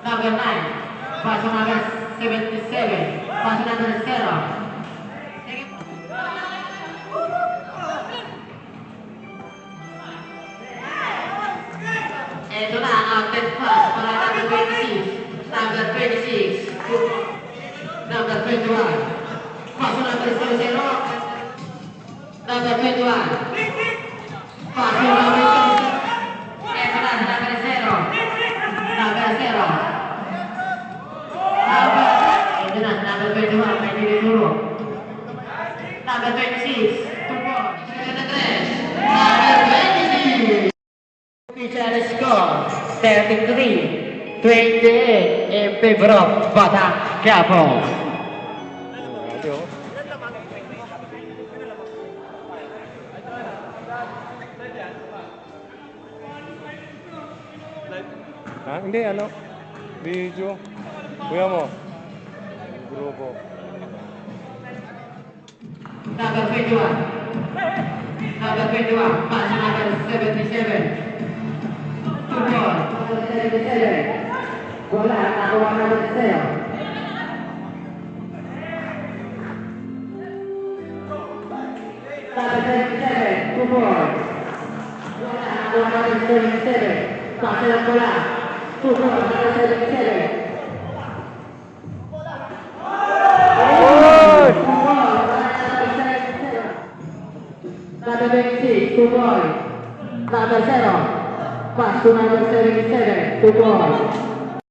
Number 9. Pass number 77. Pass number 0. Ito na ang 10th pass para number 26. Number 26. Number 21. Pass number 00. Number 21. Pass number 0. Ito na number 0. Number 0. Ito na number 21. May dinituro. Number 26. Number 26. Official score 33-28 in favor of Batang Quiapo. Hindi, ano? Video. Kuya mo. Grupo. Number 21. Number 21. Pass number 77. Football. Number 77. Bola nakuha number 0. Number 77. Football. Bola nakuha number 77. Pass ng bola. Football. Number 77. Number 26, two boy. Number 0. Pass to number 77, two boy.